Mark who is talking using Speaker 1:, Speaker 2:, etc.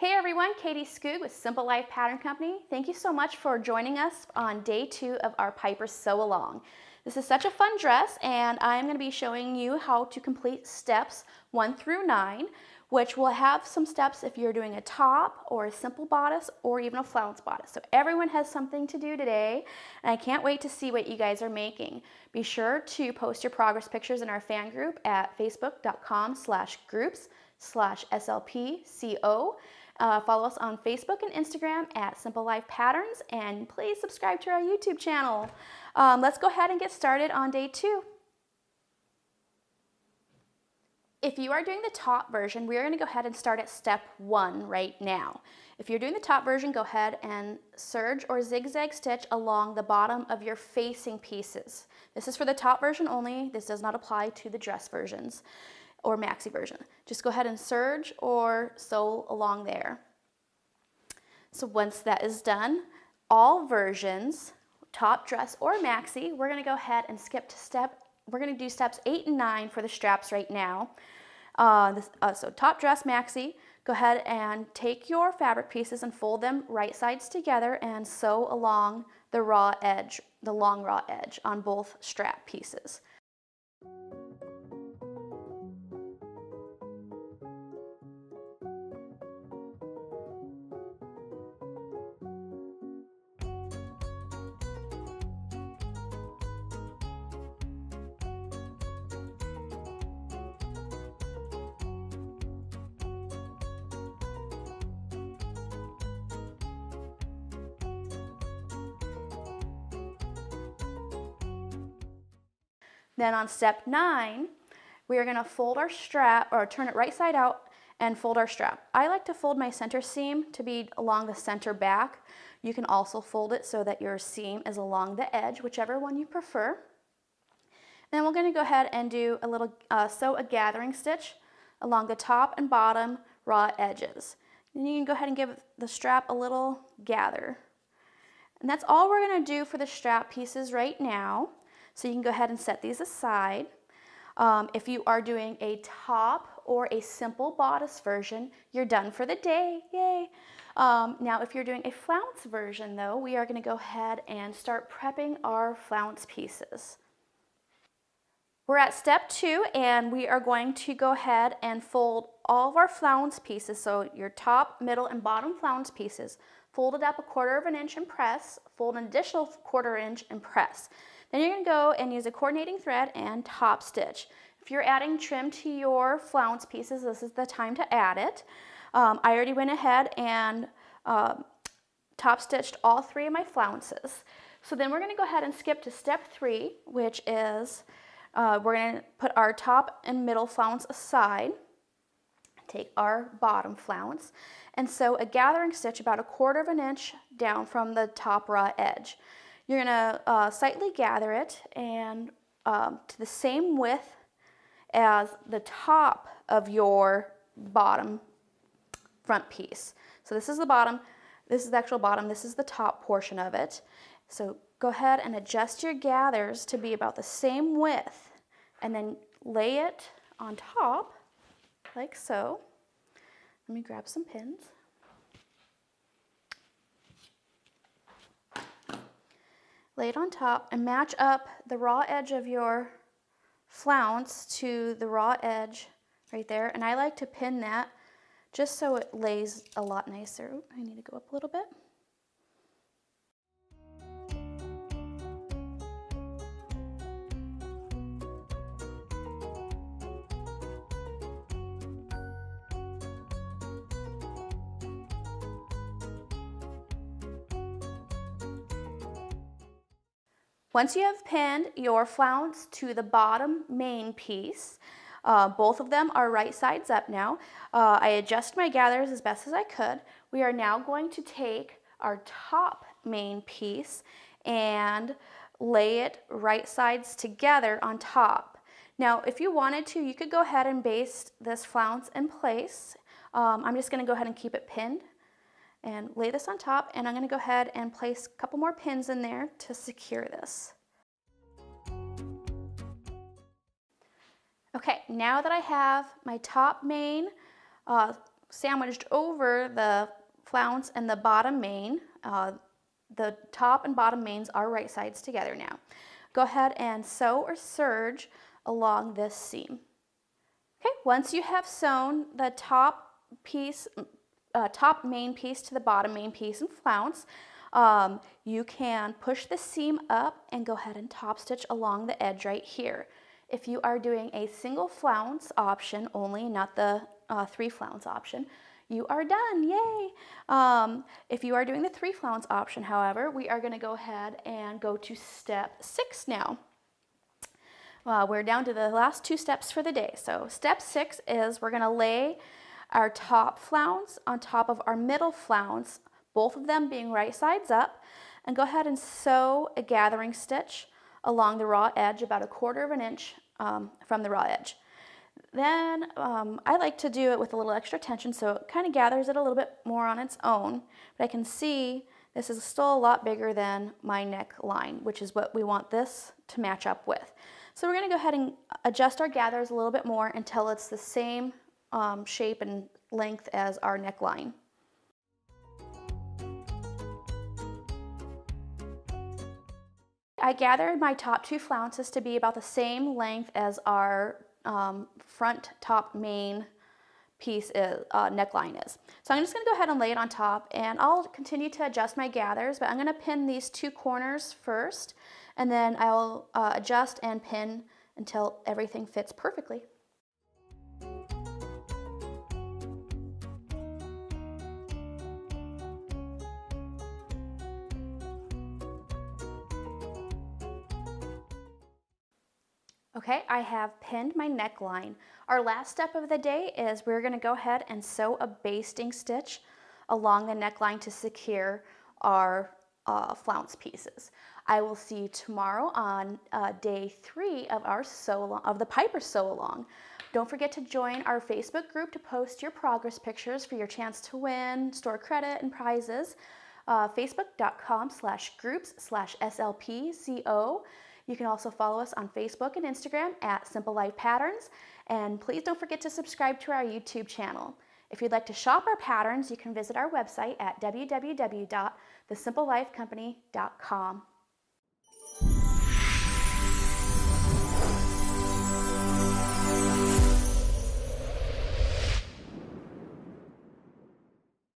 Speaker 1: Hey everyone, Katie Skoog with Simple Life Pattern Company. Thank you so much for joining us on day 2 of our Piper Sew Along. This is such a fun dress, and I'm going to be showing you how to complete steps 1 through 9, which will have some steps if you're doing a top or a simple bodice or even a flounce bodice. So everyone has something to do today, and I can't wait to see what you guys are making. Be sure to post your progress pictures in our fan group at facebook.com/groups/SLPCO. Follow us on Facebook and Instagram at Simple Life Patterns, and please subscribe to our YouTube channel. Let's go ahead and get started on day 2. If you are doing the top version, we are going to go ahead and start at step 1 right now. If you're doing the top version, go ahead and serge or zigzag stitch along the bottom of your facing pieces. This is for the top version only. This does not apply to the dress versions or maxi version. Just go ahead and serge or sew along there. So once that is done, all versions, top, dress, or maxi, we're going to go ahead and skip to we're going to do steps 8 and 9 for the straps right now. So top, dress, maxi, go ahead and take your fabric pieces and fold them right sides together and sew along the raw edge, the long raw edge on both strap pieces. Then on step 9, we are going to fold our strap, or turn it right side out and fold our strap. I like to fold my center seam to be along the center back. You can also fold it so that your seam is along the edge, whichever one you prefer. Then we're going to go ahead and do a little sew a gathering stitch along the top and bottom raw edges. Then you can go ahead and give the strap a little gather. And that's all we're going to do for the strap pieces right now. So you can go ahead and set these aside. If you are doing a top or a simple bodice version, you're done for the day. Yay! Now if you're doing a flounce version though, we are going to go ahead and start prepping our flounce pieces. We're at step 2, and we are going to go ahead and fold all of our flounce pieces, so your top, middle, and bottom flounce pieces, fold it up 1/4 inch and press, fold an additional 1/4 inch and press. Then you're going to go and use a coordinating thread and top stitch. If you're adding trim to your flounce pieces, this is the time to add it. I already went ahead and top stitched all 3 of my flounces. So then we're going to go ahead and skip to step 3, which is we're going to put our top and middle flounce aside, take our bottom flounce, and sew a gathering stitch about 1/4 inch down from the top raw edge. You're going to slightly gather it and to the same width as the top of your bottom front piece. So this is the bottom, this is the actual bottom, this is the top portion of it. So go ahead and adjust your gathers to be about the same width, and then lay it on top like so. Let me grab some pins. Lay it on top and match up the raw edge of your flounce to the raw edge right there. And I like to pin that just so it lays a lot nicer. Ooh, I need to go up a little bit. Once you have pinned your flounce to the bottom main piece, both of them are right sides up now. I adjust my gathers as best as I could. We are now going to take our top main piece and lay it right sides together on top. Now, if you wanted to, you could go ahead and baste this flounce in place. I'm just going to go ahead and keep it pinned and lay this on top, and I'm going to go ahead and place a couple more pins in there to secure this. Okay, now that I have my top main sandwiched over the flounce and the bottom main. The top and bottom mains are right sides together now. Go ahead and sew or serge along this seam. Okay, once you have sewn the top piece, top main piece to the bottom main piece and flounce, you can push the seam up and go ahead and top stitch along the edge right here. If you are doing a single flounce option only, not the 3 flounce option, you are done, yay! If you are doing the 3 flounce option, however, we are going to go ahead and go to step 6 now. We're down to the last 2 steps for the day. So step 6 is we're going to lay our top flounce on top of our middle flounce, both of them being right sides up, and go ahead and sew a gathering stitch along the raw edge about 1/4 inch from the raw edge. Then I like to do it with a little extra tension so it kind of gathers it a little bit more on its own. But I can see this is still a lot bigger than my neckline, which is what we want this to match up with. So we're going to go ahead and adjust our gathers a little bit more until it's the same shape and length as our neckline. I gathered my top 2 flounces to be about the same length as our front top main piece is, neckline is. So I'm just going to go ahead and lay it on top, and I'll continue to adjust my gathers, but I'm going to pin these 2 corners first, and then I'll adjust and pin until everything fits perfectly. Okay, I have pinned my neckline. Our last step of the day is we're going to go ahead and sew a basting stitch along the neckline to secure our flounce pieces. I will see you tomorrow on day 3 of our the Piper sew along. Don't forget to join our Facebook group to post your progress pictures for your chance to win, store credit, and prizes. Facebook.com/groups/SLPCO. You can also follow us on Facebook and Instagram at Simple Life Patterns, and please don't forget to subscribe to our YouTube channel. If you'd like to shop our patterns, you can visit our website at www.thesimplelifecompany.com.